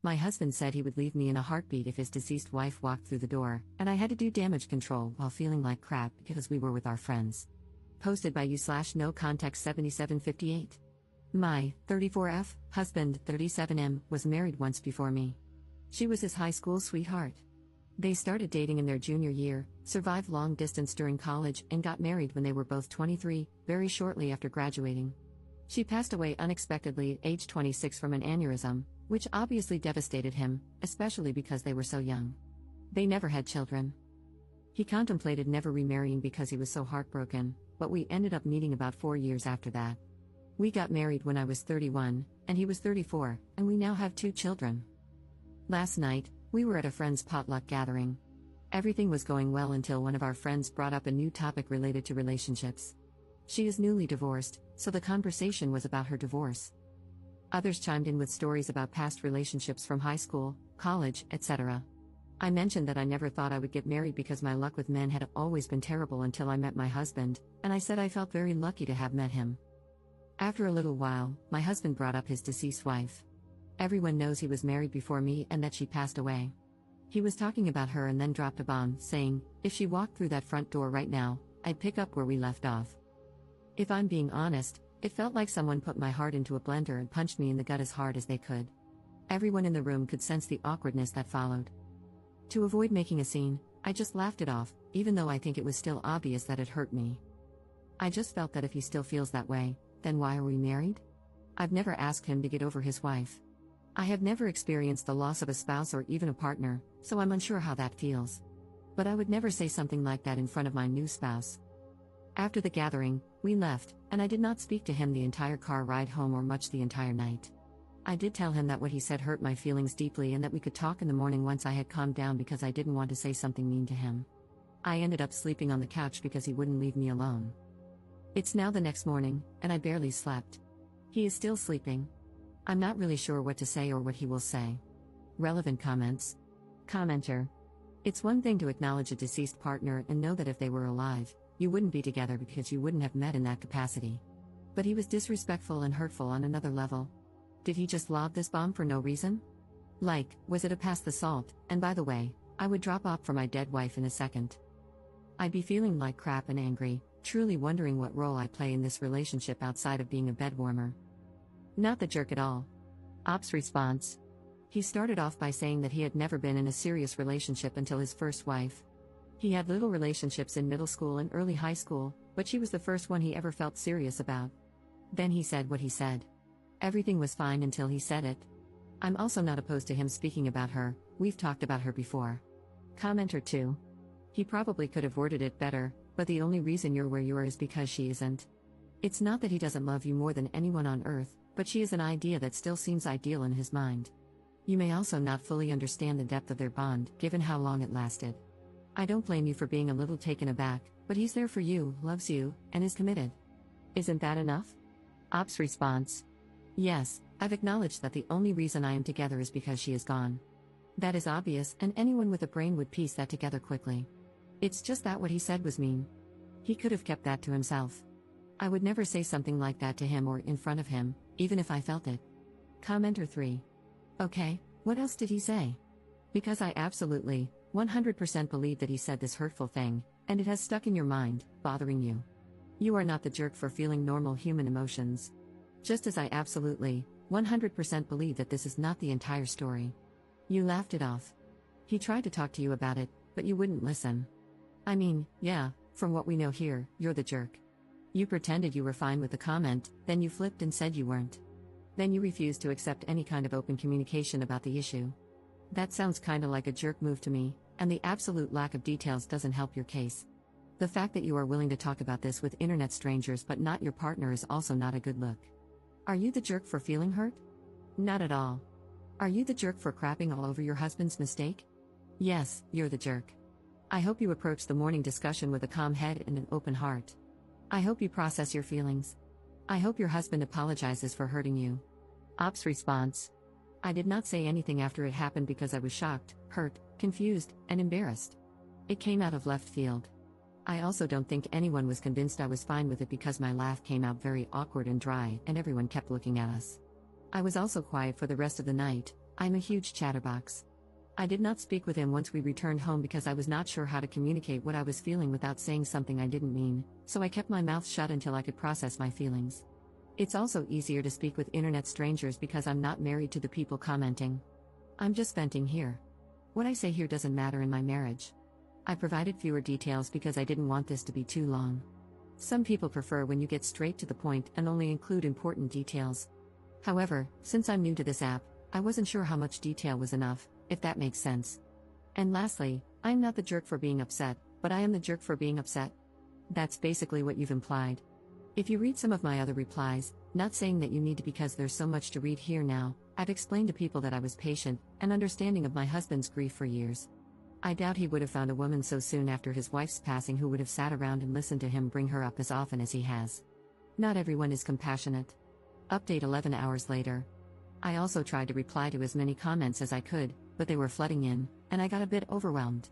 My husband said he would leave me in a heartbeat if his deceased wife walked through the door, and I had to do damage control while feeling like crap because we were with our friends. Posted by you/no context 7758. My 34F husband, 37M, was married once before me. She was his high school sweetheart. They started dating in their junior year, survived long distance during college, and got married when they were both 23, very shortly after graduating. She passed away unexpectedly at age 26 from an aneurysm, which obviously devastated him, especially because they were so young. They never had children. He contemplated never remarrying because he was so heartbroken, but we ended up meeting about 4 years after that. We got married when I was 31, and he was 34, and we now have 2 children. Last night, we were at a friend's potluck gathering. Everything was going well until one of our friends brought up a new topic related to relationships. She is newly divorced, so the conversation was about her divorce. Others chimed in with stories about past relationships from high school, college, etc. I mentioned that I never thought I would get married because my luck with men had always been terrible until I met my husband, and I said I felt very lucky to have met him. After a little while, my husband brought up his deceased wife. Everyone knows he was married before me and that she passed away. He was talking about her and then dropped a bomb, saying, if she walked through that front door right now, I'd pick up where we left off. If I'm being honest, it felt like someone put my heart into a blender and punched me in the gut as hard as they could. Everyone in the room could sense the awkwardness that followed. To avoid making a scene, I just laughed it off, even though I think it was still obvious that it hurt me. I just felt that if he still feels that way, then why are we married? I've never asked him to get over his wife. I have never experienced the loss of a spouse or even a partner, so I'm unsure how that feels. But I would never say something like that in front of my new spouse. After the gathering, we left, and I did not speak to him the entire car ride home or much the entire night. I did tell him that what he said hurt my feelings deeply and that we could talk in the morning once I had calmed down because I didn't want to say something mean to him. I ended up sleeping on the couch because he wouldn't leave me alone. It's now the next morning, and I barely slept. He is still sleeping. I'm not really sure what to say or what he will say. Relevant comments. Commenter. It's one thing to acknowledge a deceased partner and know that if they were alive, you wouldn't be together because you wouldn't have met in that capacity. But he was disrespectful and hurtful on another level. Did he just lob this bomb for no reason? Like, was it a pass the salt? And by the way, I would drop off for my dead wife in a second. I'd be feeling like crap and angry, truly wondering what role I play in this relationship outside of being a bedwarmer. Not the jerk at all. Ops response. He started off by saying that he had never been in a serious relationship until his first wife. He had little relationships in middle school and early high school, but she was the first one he ever felt serious about. Then he said what he said. Everything was fine until he said it. I'm also not opposed to him speaking about her, we've talked about her before. Commenter 2. He probably could have worded it better, but the only reason you're where you are is because she isn't. It's not that he doesn't love you more than anyone on earth, but she is an idea that still seems ideal in his mind. You may also not fully understand the depth of their bond, given how long it lasted. I don't blame you for being a little taken aback, but he's there for you, loves you, and is committed. Isn't that enough? Ops response. Yes, I've acknowledged that the only reason I am together is because she is gone. That is obvious, and anyone with a brain would piece that together quickly. It's just that what he said was mean. He could have kept that to himself. I would never say something like that to him or in front of him, even if I felt it. Commenter 3. Okay, what else did he say? Because I absolutely, 100% believe that he said this hurtful thing, and it has stuck in your mind, bothering you. You are not the jerk for feeling normal human emotions. Just as I absolutely, 100% believe that this is not the entire story. You laughed it off. He tried to talk to you about it, but you wouldn't listen. I mean, yeah, from what we know here, you're the jerk. You pretended you were fine with the comment, then you flipped and said you weren't. Then you refused to accept any kind of open communication about the issue. That sounds kinda like a jerk move to me, and the absolute lack of details doesn't help your case. The fact that you are willing to talk about this with internet strangers but not your partner is also not a good look. Are you the jerk for feeling hurt? Not at all. Are you the jerk for crapping all over your husband's mistake? Yes, you're the jerk. I hope you approach the morning discussion with a calm head and an open heart. I hope you process your feelings. I hope your husband apologizes for hurting you. Ops response. I did not say anything after it happened because I was shocked, hurt, confused, and embarrassed. It came out of left field. I also don't think anyone was convinced I was fine with it because my laugh came out very awkward and dry and everyone kept looking at us. I was also quiet for the rest of the night, I'm a huge chatterbox. I did not speak with him once we returned home because I was not sure how to communicate what I was feeling without saying something I didn't mean, so I kept my mouth shut until I could process my feelings. It's also easier to speak with internet strangers because I'm not married to the people commenting. I'm just venting here. What I say here doesn't matter in my marriage. I provided fewer details because I didn't want this to be too long. Some people prefer when you get straight to the point and only include important details. However, since I'm new to this app, I wasn't sure how much detail was enough, if that makes sense. And lastly, I'm not the jerk for being upset, but I am the jerk for being upset. That's basically what you've implied. If you read some of my other replies, not saying that you need to because there's so much to read here now, I've explained to people that I was patient and understanding of my husband's grief for years. I doubt he would have found a woman so soon after his wife's passing who would have sat around and listened to him bring her up as often as he has. Not everyone is compassionate. Update 11 hours later. I also tried to reply to as many comments as I could, but they were flooding in, and I got a bit overwhelmed.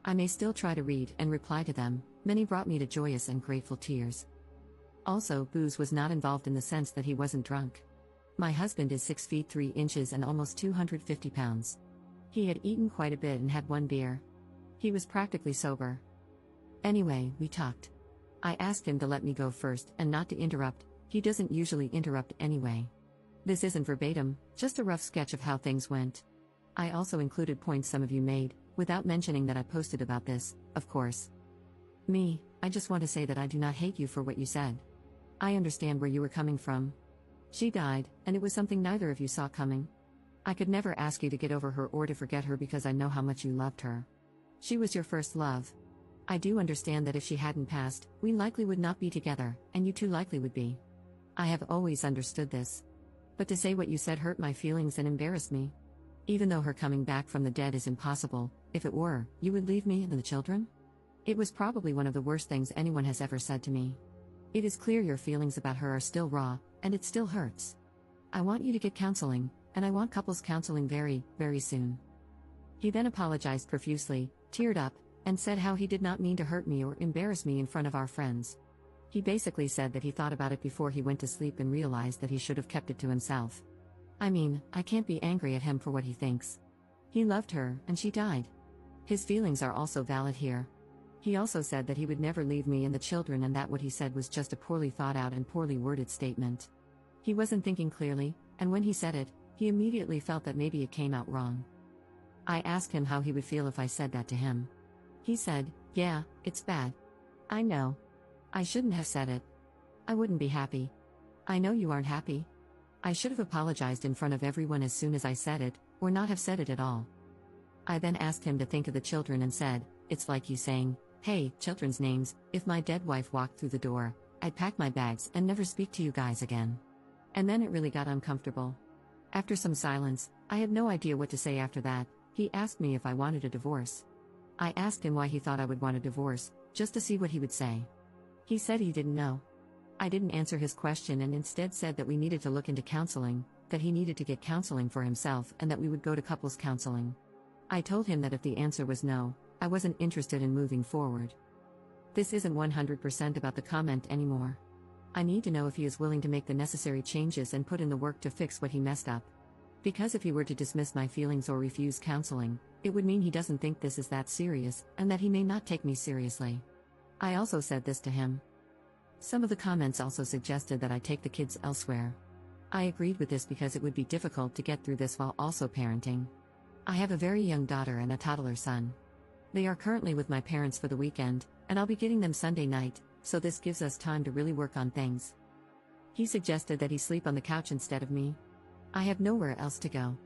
I may still try to read and reply to them, many brought me to joyous and grateful tears. Also, booze was not involved in the sense that he wasn't drunk. My husband is 6 feet 3 inches and almost 250 pounds. He had eaten quite a bit and had one beer. He was practically sober. Anyway, we talked. I asked him to let me go first and not to interrupt. He doesn't usually interrupt anyway. This isn't verbatim, just a rough sketch of how things went. I also included points some of you made, without mentioning that I posted about this, of course. I just want to say that I do not hate you for what you said. I understand where you were coming from. She died, and it was something neither of you saw coming. I could never ask you to get over her or to forget her because I know how much you loved her. She was your first love. I do understand that if she hadn't passed, we likely would not be together, and you too likely would be. I have always understood this. But to say what you said hurt my feelings and embarrassed me. Even though her coming back from the dead is impossible, if it were, you would leave me and the children? It was probably one of the worst things anyone has ever said to me. It is clear your feelings about her are still raw, and it still hurts. I want you to get counseling, and I want couples counseling very, very soon. He then apologized profusely, teared up, and said how he did not mean to hurt me or embarrass me in front of our friends. He basically said that he thought about it before he went to sleep and realized that he should have kept it to himself. I mean, I can't be angry at him for what he thinks. He loved her, and she died. His feelings are also valid here. He also said that he would never leave me and the children and that what he said was just a poorly thought out and poorly worded statement. He wasn't thinking clearly, and when he said it, he immediately felt that maybe it came out wrong. I asked him how he would feel if I said that to him. He said, "Yeah, it's bad. I know. I shouldn't have said it. I wouldn't be happy. I know you aren't happy. I should have apologized in front of everyone as soon as I said it, or not have said it at all." I then asked him to think of the children and said, "It's like you saying, hey, children's names, if my dead wife walked through the door, I'd pack my bags and never speak to you guys again." And then it really got uncomfortable. After some silence, I had no idea what to say after that. He asked me if I wanted a divorce. I asked him why he thought I would want a divorce, just to see what he would say. He said he didn't know. I didn't answer his question and instead said that we needed to look into counseling, that he needed to get counseling for himself and that we would go to couples counseling. I told him that if the answer was no, I wasn't interested in moving forward. This isn't 100% about the comment anymore. I need to know if he is willing to make the necessary changes and put in the work to fix what he messed up. Because if he were to dismiss my feelings or refuse counseling, it would mean he doesn't think this is that serious, and that he may not take me seriously. I also said this to him. Some of the comments also suggested that I take the kids elsewhere. I agreed with this because it would be difficult to get through this while also parenting. I have a very young daughter and a toddler son. They are currently with my parents for the weekend, and I'll be getting them Sunday night, so this gives us time to really work on things. He suggested that he sleep on the couch instead of me. I have nowhere else to go.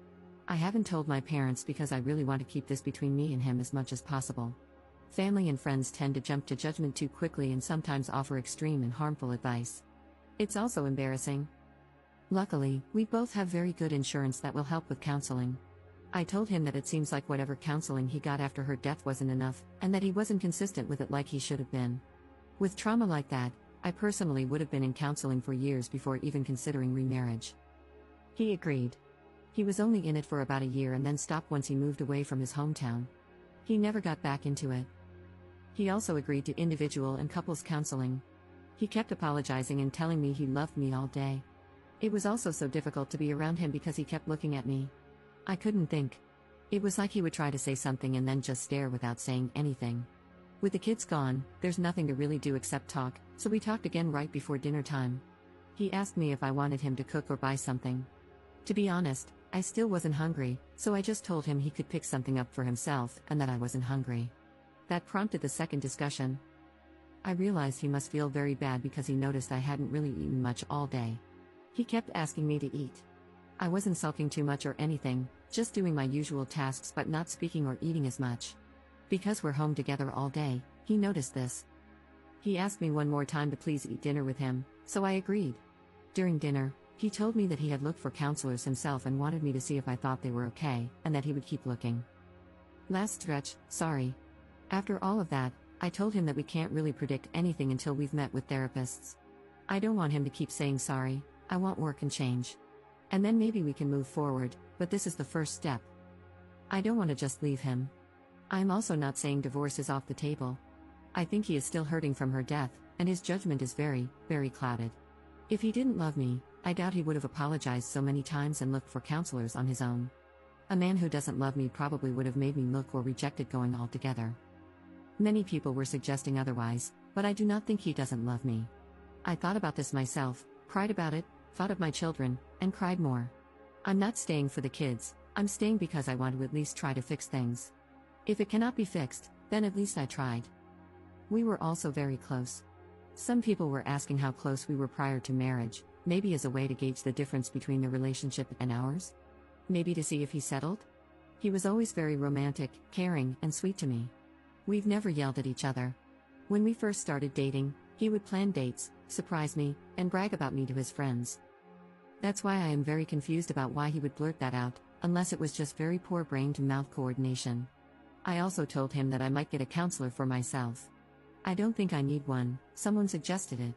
I haven't told my parents because I really want to keep this between me and him as much as possible. Family and friends tend to jump to judgment too quickly and sometimes offer extreme and harmful advice. It's also embarrassing. Luckily, we both have very good insurance that will help with counseling. I told him that it seems like whatever counseling he got after her death wasn't enough, and that he wasn't consistent with it like he should have been. With trauma like that, I personally would have been in counseling for years before even considering remarriage. He agreed. He was only in it for about a year and then stopped once he moved away from his hometown. He never got back into it. He also agreed to individual and couples counseling. He kept apologizing and telling me he loved me all day. It was also so difficult to be around him because he kept looking at me. I couldn't think. It was like he would try to say something and then just stare without saying anything. With the kids gone, there's nothing to really do except talk, so we talked again right before dinner time. He asked me if I wanted him to cook or buy something. To be honest, I still wasn't hungry, so I just told him he could pick something up for himself and that I wasn't hungry. That prompted the second discussion. I realized he must feel very bad because he noticed I hadn't really eaten much all day. He kept asking me to eat. I wasn't sulking too much or anything, just doing my usual tasks but not speaking or eating as much. Because we're home together all day, he noticed this. He asked me one more time to please eat dinner with him, so I agreed. During dinner, he told me that he had looked for counselors himself and wanted me to see if I thought they were okay, and that he would keep looking. Last stretch, sorry. After all of that, I told him that we can't really predict anything until we've met with therapists. I don't want him to keep saying sorry, I want work and change. And then maybe we can move forward, but this is the first step. I don't want to just leave him. I'm also not saying divorce is off the table. I think he is still hurting from her death, and his judgment is very, very clouded. If he didn't love me, I doubt he would have apologized so many times and looked for counselors on his own. A man who doesn't love me probably would have made me look or rejected going altogether. Many people were suggesting otherwise, but I do not think he doesn't love me. I thought about this myself, cried about it, thought of my children, and cried more. I'm not staying for the kids, I'm staying because I want to at least try to fix things. If it cannot be fixed, then at least I tried. We were also very close. Some people were asking how close we were prior to marriage, maybe as a way to gauge the difference between the relationship and ours? Maybe to see if he settled? He was always very romantic, caring, and sweet to me. We've never yelled at each other. When we first started dating, he would plan dates, surprise me, and brag about me to his friends. That's why I am very confused about why he would blurt that out, unless it was just very poor brain-to-mouth coordination. I also told him that I might get a counselor for myself. I don't think I need one, someone suggested it.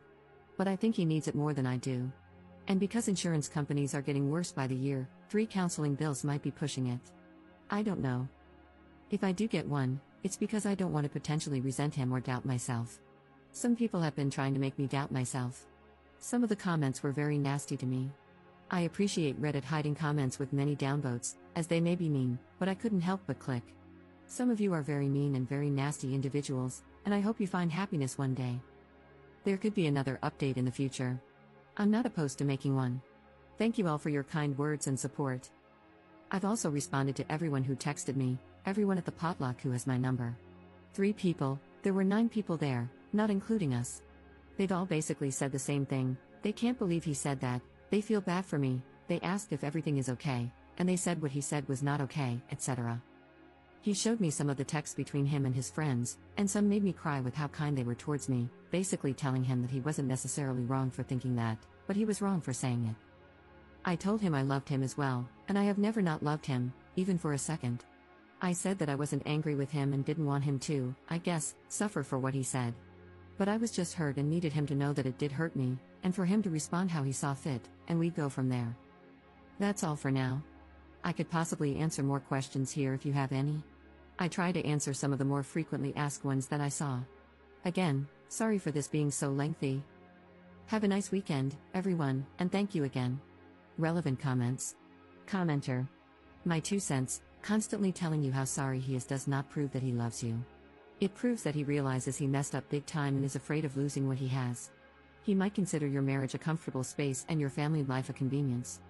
But I think he needs it more than I do. And because insurance companies are getting worse by the year, 3 counseling bills might be pushing it. I don't know. If I do get one, it's because I don't want to potentially resent him or doubt myself. Some people have been trying to make me doubt myself. Some of the comments were very nasty to me. I appreciate Reddit hiding comments with many downvotes, as they may be mean, but I couldn't help but click. Some of you are very mean and very nasty individuals, and I hope you find happiness one day. There could be another update in the future. I'm not opposed to making one. Thank you all for your kind words and support. I've also responded to everyone who texted me, everyone at the potluck who has my number. 3 people, there were 9 people there, not including us. They've all basically said the same thing, they can't believe he said that, they feel bad for me, they asked if everything is okay, and they said what he said was not okay, etc. He showed me some of the texts between him and his friends, and some made me cry with how kind they were towards me, basically telling him that he wasn't necessarily wrong for thinking that, but he was wrong for saying it. I told him I loved him as well, and I have never not loved him, even for a second. I said that I wasn't angry with him and didn't want him to, I guess, suffer for what he said. But I was just hurt and needed him to know that it did hurt me, and for him to respond how he saw fit, and we'd go from there. That's all for now. I could possibly answer more questions here if you have any. I try to answer some of the more frequently asked ones that I saw. Again, sorry for this being so lengthy. Have a nice weekend, everyone, and thank you again. Relevant comments. Commenter. My 2 cents, constantly telling you how sorry he is does not prove that he loves you. It proves that he realizes he messed up big time and is afraid of losing what he has. He might consider your marriage a comfortable space and your family life a convenience.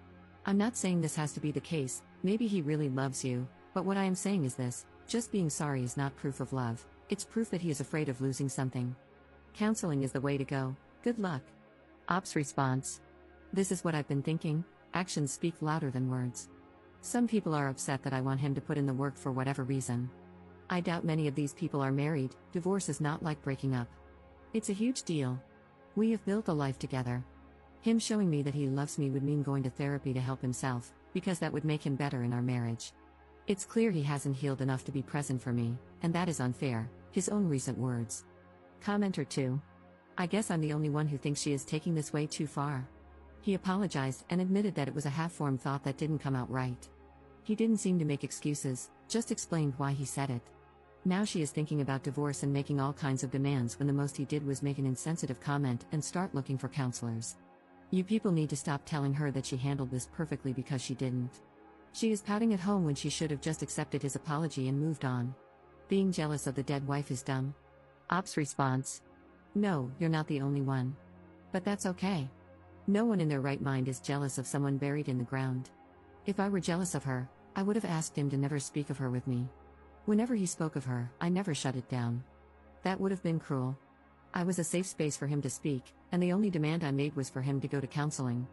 I'm not saying this has to be the case, maybe he really loves you, but what I am saying is this, just being sorry is not proof of love, it's proof that he is afraid of losing something. Counseling is the way to go, good luck. Ops response. This is what I've been thinking, actions speak louder than words. Some people are upset that I want him to put in the work for whatever reason. I doubt many of these people are married, divorce is not like breaking up. It's a huge deal. We have built a life together. Him showing me that he loves me would mean going to therapy to help himself, because that would make him better in our marriage. It's clear he hasn't healed enough to be present for me, and that is unfair, his own recent words. Commenter 2. I guess I'm the only one who thinks she is taking this way too far. He apologized and admitted that it was a half-formed thought that didn't come out right. He didn't seem to make excuses, just explained why he said it. Now she is thinking about divorce and making all kinds of demands when the most he did was make an insensitive comment and start looking for counselors. You people need to stop telling her that she handled this perfectly because she didn't. She is pouting at home when she should have just accepted his apology and moved on. Being jealous of the dead wife is dumb. Op's response: no, you're not the only one. But that's okay. No one in their right mind is jealous of someone buried in the ground. If I were jealous of her, I would have asked him to never speak of her with me. Whenever he spoke of her, I never shut it down. That would have been cruel. I was a safe space for him to speak, and the only demand I made was for him to go to counseling.